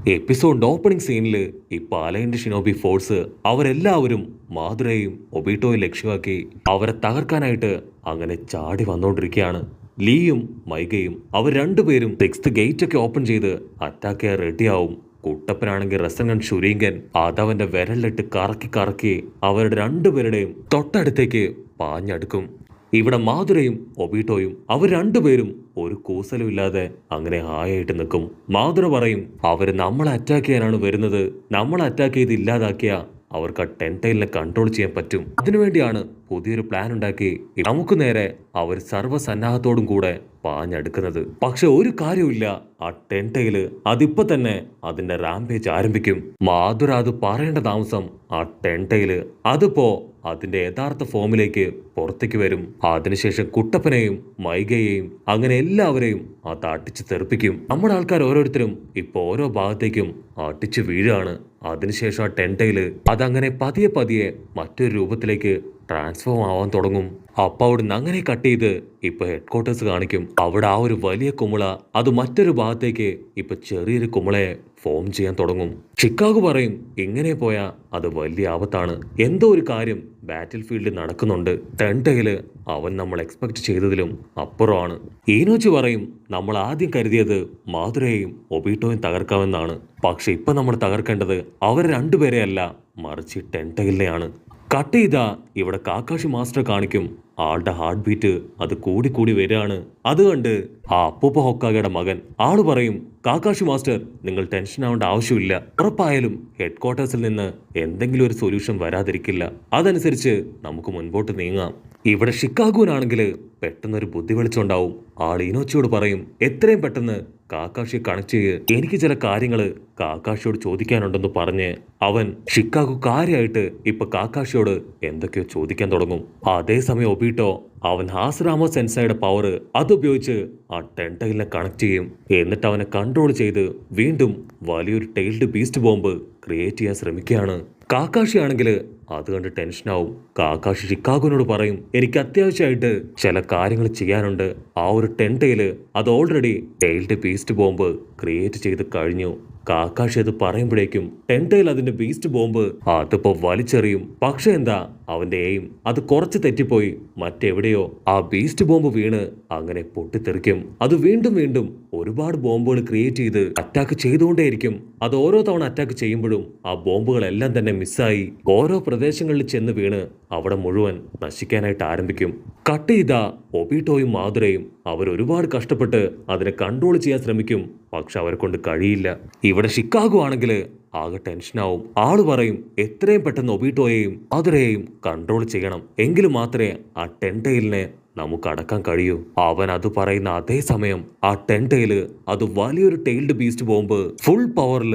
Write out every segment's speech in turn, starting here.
എപ്പിസോഡിന്റെ opening സീനിൽ ഇപ്പൊ aligned shinobi force അവരെല്ലാവരും മാതുരയും ഒബീട്ടോയും ലക്ഷ്യമാക്കി അവരെ തകർക്കാനായിട്ട് അങ്ങനെ ചാടി വന്നുകൊണ്ടിരിക്കുകയാണ്. ലീയും മൈഗയും അവർ രണ്ടുപേരും സിക്സ്ത് ഗേറ്റ് ഒക്കെ ഓപ്പൺ ചെയ്ത് അറ്റാക്ക് ചെയ്യാൻ റെഡിയാവും. കുട്ടപ്പനാണെങ്കിൽ റസൻഗൻ ഷുരീങ്കൻ അതവന്റെ വിരലിലിട്ട് കറക്കി കറക്കി അവരുടെ രണ്ടുപേരുടെയും തൊട്ടടുത്തേക്ക് പാഞ്ഞടുക്കും. ഇവിടെ മാതുരയും ഒബീട്ടോയും അവർ രണ്ടുപേരും ഒരു കൂസലുമില്ലാതെ അങ്ങനെ ഹായായിട്ട് നിൽക്കും. മാതുര പറയും, അവര് നമ്മളെ അറ്റാക്ക് ചെയ്യാനാണ് വരുന്നത്, നമ്മളെ അറ്റാക്ക് ചെയ്ത് ഇല്ലാതാക്കിയ അവർക്ക് ആ ടെൻടൈലിനെ കൺട്രോൾ ചെയ്യാൻ പറ്റും. അതിനുവേണ്ടിയാണ് പുതിയൊരു പ്ലാൻ ഉണ്ടാക്കി നമുക്ക് നേരെ അവർ സർവ്വസന്നാഹത്തോടും കൂടെ പാഞ്ഞടുക്കുന്നത്. പക്ഷെ ഒരു കാര്യമില്ല, ആ ടെൻടൈല് അതിപ്പോ തന്നെ അതിന്റെ റാംപേജ് ആരംഭിക്കും. മാതുര അത് പറയേണ്ട താമസം ആ ടെൻടൈല് അതിപ്പോ അതിന്റെ യഥാർത്ഥ ഫോമിലേക്ക് പുറത്തേക്ക് വരും. അതിനുശേഷം കുട്ടപ്പനെയും മൈഗയെയും അങ്ങനെ എല്ലാവരെയും അത് അടിച്ച് തെറിപ്പിക്കും. നമ്മുടെ ആൾക്കാർ ഓരോരുത്തരും ഇപ്പൊ ഓരോ ഭാഗത്തേക്കും അടിച്ചു വീഴാണ്. അതിനുശേഷം ആ ടെൻടൈല് അതങ്ങനെ പതിയെ പതിയെ മറ്റൊരു രൂപത്തിലേക്ക് ട്രാൻസ്ഫോം ആവാൻ തുടങ്ങും. അപ്പൊ അവിടുന്ന് അങ്ങനെ കട്ട് ചെയ്ത് ഇപ്പൊ ഹെഡ് ക്വാർട്ടേഴ്സ് കാണിക്കും. അവിടെ ആ ഒരു വലിയ കുമിള അത് മറ്റൊരു ഭാഗത്തേക്ക് ഇപ്പൊ ചെറിയൊരു കുമിളയെ ഫോം ചെയ്യാൻ തുടങ്ങും. ഷിക്കാഗോ പറയും, ഇങ്ങനെ പോയാ അത് വലിയ ആപത്താണ്, എന്തോ ഒരു കാര്യം ബാറ്റിൽ ഫീൽഡിൽ നടക്കുന്നുണ്ട്. ടെൻടൈല് അവൻ നമ്മൾ എക്സ്പെക്ട് ചെയ്തതിലും അപ്പുറമാണ്. ഈനോച്ചി പറയും, നമ്മൾ ആദ്യം കരുതിയത് മാതുരയെയും ഒബീട്ടോയും തകർക്കാമെന്നാണ്. പക്ഷെ ഇപ്പൊ നമ്മൾ തകർക്കേണ്ടത് അവർ രണ്ടുപേരെയല്ല, മറിച്ച് ടെൻടൈലിനെയാണ്. കട്ട് ചെയ്താ ഇവിടെ കാക്കാഷി മാസ്റ്റർ കാണിക്കും. ആളുടെ ഹാർട്ട് ബീറ്റ് അത് കൂടി വരികയാണ്. അത് കണ്ട് ആ അപ്പൂപ്പ ഹൊക്കാഗയുടെ മകൻ ആള് പറയും, കാക്കാഷി മാസ്റ്റർ നിങ്ങൾ ടെൻഷൻ ആവേണ്ട ആവശ്യമില്ല, ഉറപ്പായാലും ഹെഡ് ക്വാർട്ടേഴ്സിൽ നിന്ന് എന്തെങ്കിലും ഒരു സൊല്യൂഷൻ വരാതിരിക്കില്ല, അതനുസരിച്ച് നമുക്ക് മുൻപോട്ട് നീങ്ങാം. ഇവിടെ ഷിക്കാഗോനാണെങ്കിൽ പെട്ടെന്നൊരു ബുദ്ധി വെളിച്ചുണ്ടാവും. ആൾ ഇനോച്ചിയോട് പറയും, എത്രയും പെട്ടെന്ന് കാക്കാഷിയെ കണക്ട് ചെയ്യ്, എനിക്ക് ചില കാര്യങ്ങള് കാക്കാഷിയോട് ചോദിക്കാനുണ്ടെന്ന് പറഞ്ഞ് അവൻ ഷിക്കാഗോ കാര്യമായിട്ട് ഇപ്പൊ കാക്കാഷിയോട് എന്തൊക്കെയോ ചോദിക്കാൻ തുടങ്ങും. അതേസമയം ഒബീട്ടോ അവൻ ഹാസ്റാമോ സെൻസൈയുടെ പവർ അതുപയോഗിച്ച് ആ ടെൻടൈലിനെ കണക്ട് ചെയ്യും. എന്നിട്ട് അവനെ കൺട്രോൾ ചെയ്ത് വീണ്ടും വലിയൊരു ടെയിൽഡ് ബീസ്റ്റ് ബോംബ് ക്രിയേറ്റ് ചെയ്യാൻ ശ്രമിക്കുകയാണ്. കാക്കാഷി ആണെങ്കിൽ അത് കണ്ട് ടെൻഷനാവും. കാക്കാഷി ഷിക്കാഗോനോട് പറയും, എനിക്ക് അത്യാവശ്യമായിട്ട് ചില കാര്യങ്ങൾ ചെയ്യാനുണ്ട്. ആ ഒരു ടെൻടൈല് അത് already tailed beast bomb create ചെയ്ത് കഴിഞ്ഞു. കാക്കാഷി അത് പറയുമ്പോഴേക്കും ടെൻടൈൽ അതിന്റെ ബീസ്റ്റ് ബോംബ് അതിപ്പോ വലിച്ചെറിയും. പക്ഷെ എന്താ, അവന്റെ എയിം അത് കുറച്ച് തെറ്റിപ്പോയി മറ്റെവിടെയോ ആ ബീസ്റ്റ് ബോംബ് വീണ് അങ്ങനെ പൊട്ടിത്തെറിക്കും. അത് വീണ്ടും വീണ്ടും ഒരുപാട് ബോംബുകൾ ക്രിയേറ്റ് ചെയ്ത് അറ്റാക്ക് ചെയ്തുകൊണ്ടേയിരിക്കും. അത് ഓരോ തവണ അറ്റാക്ക് ചെയ്യുമ്പോഴും ആ ബോംബുകളെല്ലാം തന്നെ മിസ്സായി ഓരോ പ്രദേശങ്ങളിൽ ചെന്ന് വീണ് അവിടെ മുഴുവൻ നശിക്കാനായിട്ട് ആരംഭിക്കും. കട്ട് ചെയ്ത ഒബീട്ടോയും മാതുരയും അവർ ഒരുപാട് കഷ്ടപ്പെട്ട് അതിനെ കൺട്രോൾ ചെയ്യാൻ ശ്രമിക്കും. പക്ഷെ അവരെ കൊണ്ട് കഴിയില്ല. ഇവിടെ ഷിക്കാഗോ ആണെങ്കിൽ ആകെ ടെൻഷനാവും. ആള് പറയും, എത്രയും പെട്ടെന്ന് ഒബീട്ടോയെയും മാതുരയെയും കൺട്രോൾ ചെയ്യണം, എങ്കിലും മാത്രമേ ആ ടെൻടൈലിനെ നമുക്ക് അടക്കാൻ കഴിയൂ. അവൻ അത് പറയുന്ന അതേ സമയം ആ ടെൻടൈല് അത് വലിയൊരു ടെയിൽഡ് ബീസ്റ്റ് ബോംബ് ഫുൾ പവറിൽ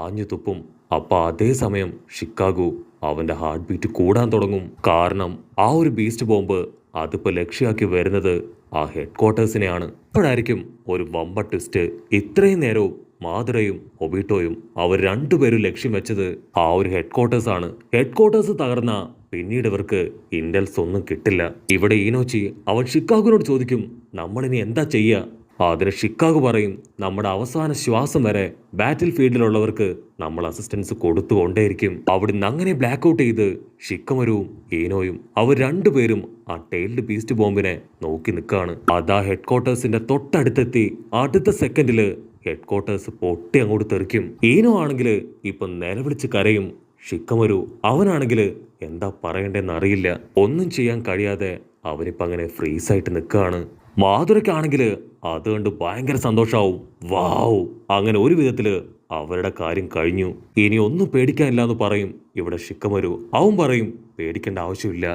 ആഞ്ഞു തുപ്പും. അപ്പൊ അതേ സമയം ഷിക്കാഗോ അവന്റെ ഹാർട്ട് ബീറ്റ് കൂടാൻ തുടങ്ങും. കാരണം ആ ഒരു ബീസ്റ്റ് ബോംബ് അതിപ്പോ ലക്ഷ്യമാക്കി വരുന്നത് ആ ഹെഡ് ക്വാർട്ടേഴ്സിനെയാണ്. അപ്പോഴായിരിക്കും ഒരു വമ്പ ട്വിസ്റ്റ്. ഇത്രയും നേരവും മാതുരയും ഒബീട്ടോയും അവർ രണ്ടുപേരും ലക്ഷ്യം വെച്ചത് ആ ഒരു ഹെഡ് ക്വാർട്ടേഴ്സ് ആണ്. ഹെഡ് ക്വാർട്ടേഴ്സ് തകർന്ന പിന്നീട് ഇവർക്ക് ഇന്റൽസ് ഒന്നും കിട്ടില്ല. ഇവിടെ ഈനോച്ചി അവൻ ഷിക്കാഗോനോട് ചോദിക്കും, നമ്മളിനി എന്താ ചെയ്യുക? അതിന് ഷിക്കാഗോ പറയും, നമ്മുടെ അവസാന ശ്വാസം വരെ ബാറ്റിൽ ഫീൽഡിലുള്ളവർക്ക് നമ്മൾ അസിസ്റ്റൻസ് കൊടുത്തുകൊണ്ടേയിരിക്കും. അവിടുന്ന് അങ്ങനെ ബ്ലാക്ക് ഔട്ട് ചെയ്ത് ഷിക്കമരുവും ഈനോയും അവർ രണ്ടുപേരും ആ ടെയിൽഡ് ബീസ്റ്റ് ബോംബിനെ നോക്കി നിൽക്കാണ്. അതാ ഹെഡ് ക്വാർട്ടേഴ്സിന്റെ തൊട്ടടുത്തെത്തി അടുത്ത സെക്കൻഡില് ഹെഡ് ക്വാർട്ടേഴ്സ് പൊട്ടി അങ്ങോട്ട് തെറിക്കും. ഈനോ ആണെങ്കിൽ ഇപ്പൊ നിലവിളിച്ച് കരയും. ഷിക്കമരു അവനാണെങ്കിൽ എന്താ പറയണ്ടെന്ന് അറിയില്ല. ഒന്നും ചെയ്യാൻ കഴിയാതെ അവനിപ്പോ അങ്ങനെ ഫ്രീസായിട്ട് നിൽക്കുകയാണ്. മാധുരയ്ക്കാണെങ്കിൽ അത് കണ്ട് ഭയങ്കര സന്തോഷാവും. വാവ്, അങ്ങനെ ഒരു വിധത്തില് അവരുടെ കാര്യം കഴിഞ്ഞു, ഇനി ഒന്നും പേടിക്കാനില്ല എന്ന് പറയും. ഇവിടെ ഷിക്കമരു അവൻ പറയും, പേടിക്കേണ്ട ആവശ്യമില്ല,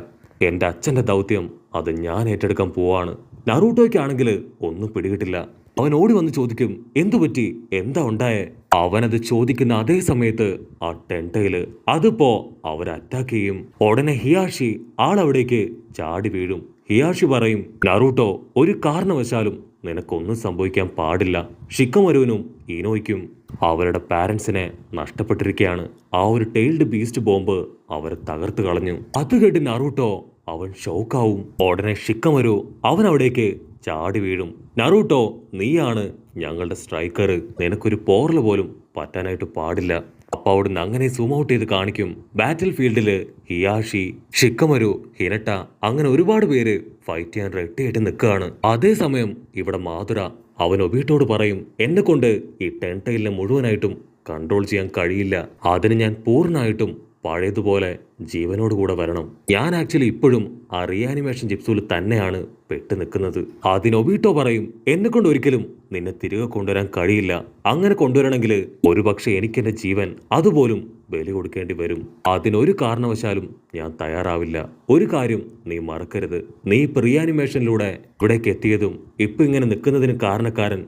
എന്റെ അച്ഛന്റെ ദൗത്യം അത് ഞാൻ ഏറ്റെടുക്കാൻ പോവാണ്. നറൂട്ടോയ്ക്കാണെങ്കിൽ ഒന്നും പിടികിട്ടില്ല. അവൻ ഓടി വന്ന് ചോദിക്കും, എന്തു പറ്റി, എന്താ ഉണ്ടായേ? അവനത് ചോദിക്കുന്ന അതേ സമയത്ത് ആ ടെൻടൈല് അതിപ്പോ അവർ അറ്റാക്ക് ചെയ്യും. ഉടനെ ഹിയാഷി ആളവിടേക്ക് ചാടി വീഴും. ഹിയാഷി പറയും, നറൂട്ടോ ഒരു കാരണവശാലും നിനക്കൊന്നും സംഭവിക്കാൻ പാടില്ല. ഷിക്കമരുവിനും ഈനോയ്ക്കും അവരുടെ പാരൻസിനെ നഷ്ടപ്പെട്ടിരിക്കുകയാണ്. ആ ഒരു ടെയിൽഡ് ബീസ്റ്റ് ബോംബ് അവരെ തകർത്ത് കളഞ്ഞു. അത് കേട്ട് നറൂട്ടോ അവൻ ഷോക്കാവും. ഉടനെ ഷിക്കമരു അവൻ അവിടേക്ക് ചാടി വീഴും. നറൂട്ടോ, നീയാണ് ഞങ്ങളുടെ സ്ട്രൈക്കർ, നിനക്കൊരു പോറൽ പോലും പറ്റാനായിട്ട് പാടില്ല. അപ്പൊ അവിടുന്ന് അങ്ങനെ സൂം ഔട്ട് ചെയ്ത് കാണിക്കും. ബാറ്റിൽ ഫീൽഡില് ഹിയാഷി, ഷിക്കമരു, ഹിനട്ട അങ്ങനെ ഒരുപാട് പേര് ഫൈറ്റ് ചെയ്യാൻ റെഡി ആയിട്ട് നിൽക്കുകയാണ്. അതേസമയം ഇവിടെ മാതുര അവൻ ഒബീട്ടോട് പറയും, എന്നെ കൊണ്ട് ഈ ടെൻടൈലിനെ മുഴുവനായിട്ടും കൺട്രോൾ ചെയ്യാൻ കഴിയില്ല. അതിന് ഞാൻ പൂർണ്ണമായിട്ടും പഴയതുപോലെ ജീവനോട് കൂടെ വരണം. ഞാൻ ആക്ച്വലി ഇപ്പോഴും ആ റീആനിമേഷൻ ജിപ്സുവിൽ തന്നെയാണ് പെട്ട് നിൽക്കുന്നത്. അതിന് ഒബീട്ടോ പറയും, എന്നെ കൊണ്ട് ഒരിക്കലും നിന്നെ തിരികെ കൊണ്ടുവരാൻ കഴിയില്ല. അങ്ങനെ കൊണ്ടുവരണമെങ്കിൽ ഒരുപക്ഷെ എനിക്കെന്റെ ജീവൻ അതുപോലും ബലി കൊടുക്കേണ്ടി വരും. അതിനൊരു കാരണവശാലും ഞാൻ തയ്യാറാവില്ല. ഒരു കാര്യം നീ മറക്കരുത്, നീ ഇപ്പൊ റീആനിമേഷനിലൂടെ ഇവിടേക്ക് എത്തിയതും ഇപ്പൊ ഇങ്ങനെ നിൽക്കുന്നതിന് കാരണക്കാരൻ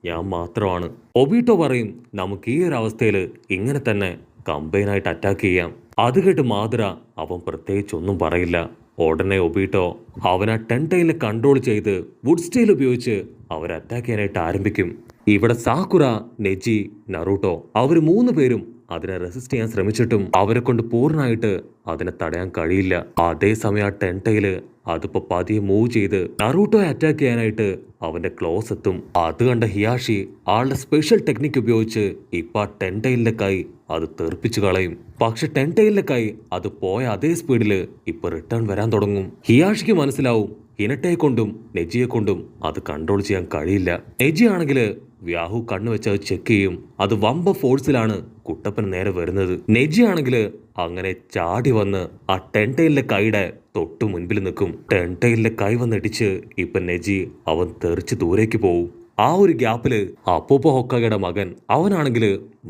ഞാൻ മാത്രമാണ്. ഒബീട്ടോ പറയും, നമുക്ക് ഈ ഒരു അവസ്ഥയിൽ ഇങ്ങനെ തന്നെ കമ്പൈനായിട്ട് അറ്റാക്ക് ചെയ്യാം. അത് കേട്ട് മാതുര അവൻ പ്രത്യേകിച്ചൊന്നും പറയില്ല. ഉടനെ ഒബീട്ടോ അവനെ ടെൻടൈലിനെ കൺട്രോൾ ചെയ്ത് വുഡ് സ്റ്റൈൽ ഉപയോഗിച്ച് അവരെ അറ്റാക്ക് ചെയ്യാനായിട്ട് ആരംഭിക്കും. ഇവിടെ സാക്കുറ, നെജി, നറൂട്ടോ അവർ 3 പേരും അതിനെ റെസിസ്റ്റ് ചെയ്യാൻ ശ്രമിച്ചിട്ടും അവരെ കൊണ്ട് പൂർണ്ണമായിട്ട് അതിനെ തടയാൻ കഴിയില്ല. അതേസമയം ആ ടെൻടൈല് അതിപ്പോ പതിയെ മൂവ് ചെയ്ത് നറൂട്ടോയെ അറ്റാക്ക് ചെയ്യാനായിട്ട് അവന്റെ ക്ലോസ് എത്തും. അത് കണ്ട ഹിയാഷി ആളുടെ സ്പെഷ്യൽ ടെക്നിക്ക് ഉപയോഗിച്ച് ഇപ്പൊ ആ ടെൻടൈലിന്റെ കൈ അത് തെറിപ്പിച്ചു കളയും. പക്ഷെ ടെൻടൈലിന്റെ കൈ അത് പോയ അതേ സ്പീഡില് ഇപ്പൊ റിട്ടേൺ വരാൻ തുടങ്ങും. ഹിയാഷിക്ക് മനസ്സിലാവും ഹിനട്ടയെ കൊണ്ടും നെജിയെ കൊണ്ടും അത് കൺട്രോൾ ചെയ്യാൻ കഴിയില്ല. നെജി ആണെങ്കിൽ വ്യാഹു കണ്ണുവെച്ച് അത് ചെക്ക് ചെയ്യും. അത് വമ്പ ഫോഴ്സിലാണ് കുട്ടപ്പൻ നേരെ വരുന്നത്. നെജി ആണെങ്കിൽ അങ്ങനെ ചാടി വന്ന് ആ ടെൻടൈലിന്റെ കൈയുടെ തൊട്ടു മുൻപിൽ നിൽക്കും. ടെൻടൈലിന്റെ കൈ വന്നിടിച്ച് ഇപ്പൊ നെജി അവൻ തെറിച്ച് ദൂരേക്ക് പോവും. ആ ഒരു ഗ്യാപ്പില് അപ്പോപ്പോ ഹൊക്കാഗയുടെ മകൻ അവനാണെങ്കിൽ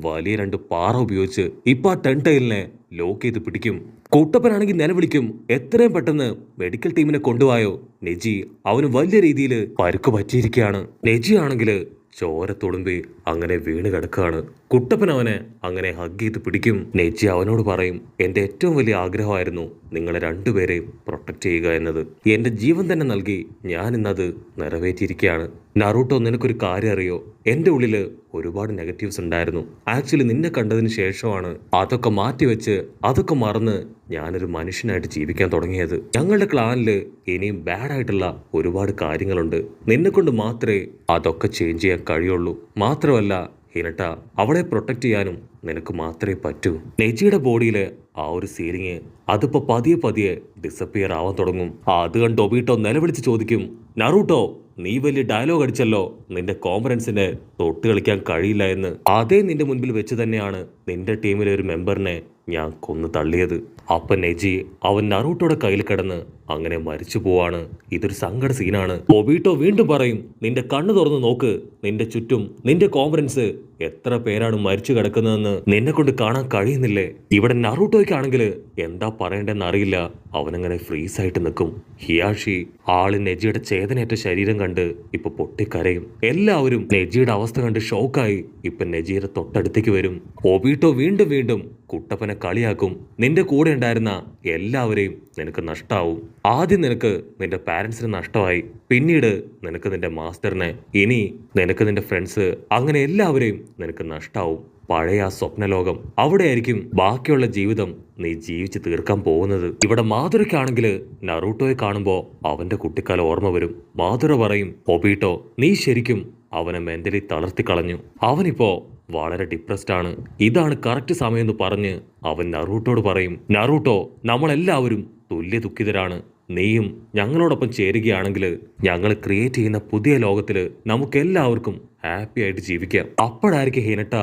വലിയ 2 പാറ ഉപയോഗിച്ച് ഇപ്പൊ ആ ടെൻടൈലിനെ ലോക്ക് ചെയ്ത് പിടിക്കും. കുട്ടപ്പനാണെങ്കിൽ നിലവിളിക്കും, എത്രയും പെട്ടെന്ന് മെഡിക്കൽ ടീമിനെ കൊണ്ടുപോയോ. നെജി അവന് വലിയ രീതിയിൽ പരുക്ക് പറ്റിയിരിക്കുകയാണ്. നെജി ആണെങ്കിൽ ചോര തുളുമ്പി അങ്ങനെ വീണ് കിടക്കുകയാണ്. കുട്ടപ്പൻ അവനെ അങ്ങനെ ഹഗ് ചെയ്ത് പിടിക്കും. നെജി അവനോട് പറയും, എന്റെ ഏറ്റവും വലിയ ആഗ്രഹമായിരുന്നു നിങ്ങളെ 2 പേരെയും പ്രൊട്ടക്ട് ചെയ്യുക എന്നത്. എന്റെ ജീവൻ തന്നെ നൽകി ഞാൻ ഇന്നത് നിറവേറ്റിയിരിക്കുകയാണ്. നറൂട്ടോ, നിനക്കൊരു കാര്യം അറിയോ? എന്റെ ഉള്ളില് ഒരുപാട് നെഗറ്റീവ്സ് ഉണ്ടായിരുന്നു. ആക്ച്വലി നിന്നെ കണ്ടതിന് ശേഷമാണ് അതൊക്കെ മാറ്റിവെച്ച് അതൊക്കെ മറന്ന് ഞാനൊരു മനുഷ്യനായിട്ട് ജീവിക്കാൻ തുടങ്ങിയത്. ഞങ്ങളുടെ ക്ലാനില് ഇനിയും ബാഡ് ആയിട്ടുള്ള ഒരുപാട് കാര്യങ്ങളുണ്ട്. നിന്നെ കൊണ്ട് മാത്രമേ അതൊക്കെ ചേഞ്ച് ചെയ്യാൻ കഴിയുള്ളൂ. മാത്രമല്ല ഹിനട്ട, അവളെ പ്രൊട്ടക്ട് ചെയ്യാനും നിനക്ക് മാത്രമേ പറ്റൂ. നെജിയുടെ ബോഡിയില് ആ ഒരു സീലിംഗ് അതിപ്പോ പതിയെ ഡിസപ്പിയർ ആവാൻ തുടങ്ങും. അത് കണ്ട് ഒബീട്ടോ നിലവിളിച്ച് ചോദിക്കും, നറൂട്ടോ, നീ വലിയ ഡയലോഗ് അടിച്ചല്ലോ, നിന്റെ കോൺഫറൻസിനെ തൊട്ട് കളിക്കാൻ കഴിയില്ല എന്ന്. അതേ നിന്റെ മുൻപിൽ വെച്ച് തന്നെയാണ് നിന്റെ ടീമിലെ ഒരു മെമ്പറിനെ ഞാൻ കൊന്നു തള്ളിയത്. അപ്പൊ നെജി അവൻ നറൂട്ടോയുടെ കയ്യിൽ കിടന്ന് അങ്ങനെ മരിച്ചു പോവാണ്. ഇതൊരു സങ്കട സീനാണ്. ഒബീട്ടോ വീണ്ടും പറയും, നിന്റെ കണ്ണു തുറന്ന് നോക്ക്, നിന്റെ ചുറ്റും നിന്റെ കോൺഫറൻസ് എത്ര പേരാണ് മരിച്ചു കിടക്കുന്നതെന്ന് നിന്നെ കൊണ്ട് കാണാൻ കഴിയുന്നില്ലേ? ഇവിടെ നറൂട്ടോയ്ക്കാണെങ്കിൽ എന്താ പറയണ്ടെന്ന് അറിയില്ല. അവനങ്ങനെ ഫ്രീസ് ആയിട്ട് നിൽക്കും. ഹിയാഷി ആള് നെജിയുടെ ചേതനേറ്റ ശരീരം കണ്ട് ഇപ്പൊ പൊട്ടിക്കരയും. എല്ലാവരും നെജിയുടെ അവസ്ഥ കണ്ട് ഷോക്കായി ഇപ്പൊ നെജിയുടെ തൊട്ടടുത്തേക്ക് വരും. ഒബീട്ടോ വീണ്ടും കുട്ടപ്പനെ കളിയാക്കും. നിന്റെ കൂടെ ഉണ്ടായിരുന്ന എല്ലാവരെയും നിനക്ക് നഷ്ടാവും. ആദ്യം നിനക്ക് നിന്റെ പാരന്റ്സിന് നഷ്ടമായി, പിന്നീട് നിനക്ക് നിന്റെ മാസ്റ്ററിനെ, ഇനി നിനക്ക് നിന്റെ ഫ്രണ്ട്സ്, അങ്ങനെ എല്ലാവരെയും നിനക്ക് നഷ്ടാവും. പഴയ ആ സ്വപ്നലോകം, അവിടെയായിരിക്കും ബാക്കിയുള്ള ജീവിതം നീ ജീവിച്ച് തീർക്കാൻ പോകുന്നത്. ഇവിടെ മാധുരയ്ക്കാണെങ്കിൽ നറൂട്ടോയെ കാണുമ്പോ അവന്റെ കുട്ടിക്കാലം ഓർമ്മ വരും. മാധുര പറയും, ഒബീട്ടോ, നീ ശരിക്കും അവനെ മെന്റലി തളർത്തി കളഞ്ഞു. അവനിപ്പോ വളരെ ഡിപ്രസ്ഡ് ആണ്. ഇതാണ് കറക്റ്റ് സമയം എന്ന് പറഞ്ഞ് അവൻ നറൂട്ടോട് പറയും, നറൂട്ടോ, നമ്മളെല്ലാവരും തുല്യ ദുഃഖിതരാണ്. നീയും ഞങ്ങളോടൊപ്പം ചേരുകയാണെങ്കിൽ ഞങ്ങൾ ക്രിയേറ്റ് ചെയ്യുന്ന പുതിയ ലോകത്തില് നമുക്ക് എല്ലാവർക്കും ഹാപ്പി ആയിട്ട് ജീവിക്കാം. അപ്പോഴായിരിക്കും ഹിനട്ട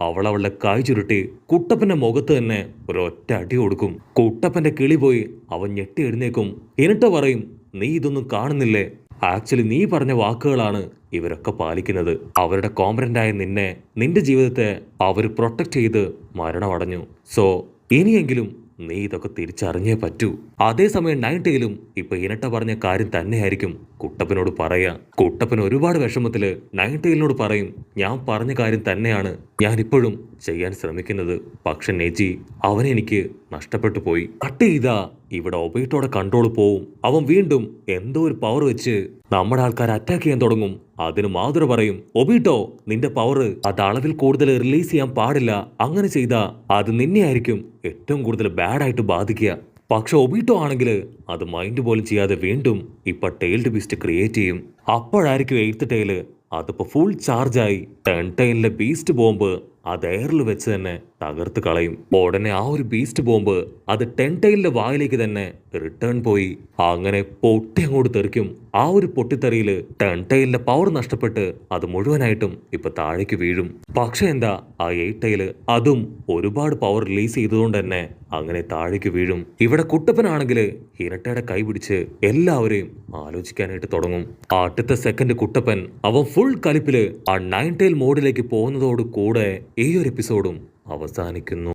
അവളുടെ കൈ ചുരുട്ടി കുട്ടപ്പന്റെ മുഖത്ത് തന്നെ ഒരൊറ്റ അടി കൊടുക്കും. കുട്ടപ്പന്റെ കിളി പോയി അവൻ ഞെട്ടി എഴുന്നേക്കും. ഹിനട്ട പറയും, നീ ഇതൊന്നും കാണുന്നില്ലേ? ആക്ച്വലി നീ പറഞ്ഞ വാക്കുകളാണ് ഇവരൊക്കെ പാലിക്കുന്നത്. അവരുടെ കോമ്പറന്റായ നിന്റെ ജീവിതത്തെ അവർ പ്രൊട്ടക്ട് ചെയ്ത് മരണമടഞ്ഞു. സോ ഇനിയെങ്കിലും നീ ഇതൊക്കെ തിരിച്ചറിഞ്ഞേ പറ്റൂ. അതേസമയം നൈൻടയിലും ഇപ്പൊ ഹിനട്ട പറഞ്ഞ കാര്യം തന്നെയായിരിക്കും കുട്ടപ്പനോട് പറയാ. കുട്ടപ്പൻ ഒരുപാട് വിഷമത്തില് നൈൻടയിലിനോട് പറയും, ഞാൻ പറഞ്ഞ കാര്യം തന്നെയാണ് ഞാൻ ഇപ്പോഴും ചെയ്യാൻ ശ്രമിക്കുന്നത്. പക്ഷെ നെജി അവനെ എനിക്ക് നഷ്ടപ്പെട്ടു പോയി. കട്ട് ചെയ്താ ഇവിടെ ഒബീട്ടോടെ കൺട്രോൾ പോവും. അവൻ വീണ്ടും എന്തോ ഒരു പവർ വെച്ച് നമ്മുടെ ആൾക്കാർ അറ്റാക്ക് ചെയ്യാൻ തുടങ്ങും. അതിന് മാധുര പറയും, ഒബീട്ടോ, നിന്റെ പവർ അത് അളവിൽ കൂടുതൽ റിലീസ് ചെയ്യാൻ പാടില്ല. അങ്ങനെ ചെയ്താ അത് നിന്നെയായിരിക്കും ഏറ്റവും കൂടുതൽ ബാഡായിട്ട് ബാധിക്കുക. പക്ഷെ ഒബീട്ടോ ആണെങ്കിൽ അത് മൈൻഡ് പോലും ചെയ്യാതെ വീണ്ടും ഇപ്പൊ ടെയിൽഡ് ബീസ്റ്റ് ക്രിയേറ്റ് ചെയ്യും. അപ്പോഴായിരിക്കും 8th ടൈല് അതിപ്പോ ഫുൾ ചാർജായി ടേൺ ടൈലിലെ ബീസ്റ്റ് ബോംബ് അത് എയറിൽ വെച്ച് തന്നെ തകർത്ത് കളയും. ഉടനെ ആ ഒരു ബീസ്റ്റ് ബോംബ് അത് ടെൻടൈലിന്റെ വായിലേക്ക് തന്നെ റിട്ടേൺ പോയി അങ്ങനെ പൊട്ടി അങ്ങോട്ട് തെറിക്കും. ആ ഒരു പൊട്ടിത്തെറിയില് ടെൻടൈലിന്റെ പവർ നഷ്ടപ്പെട്ട് അത് മുഴുവനായിട്ടും ഇപ്പൊ താഴേക്ക് വീഴും. പക്ഷെ എന്താ ആ എയ്റ്റൈല് അതും ഒരുപാട് പവർ റിലീസ് ചെയ്തതുകൊണ്ട് തന്നെ അങ്ങനെ താഴേക്ക് വീഴും. ഇവിടെ കുട്ടപ്പനാണെങ്കില് ഹിനട്ടയുടെ കൈ പിടിച്ച് എല്ലാവരെയും ആലോചിക്കാനായിട്ട് തുടങ്ങും. അടുത്ത സെക്കൻഡ് കുട്ടപ്പൻ അവൻ ഫുൾ കലിപ്പില് ആ നയൻ ടൈൽ മോഡിലേക്ക് പോകുന്നതോട് കൂടെ ഈ ഒരു എപ്പിസോഡും അവസാനിക്കുന്നു.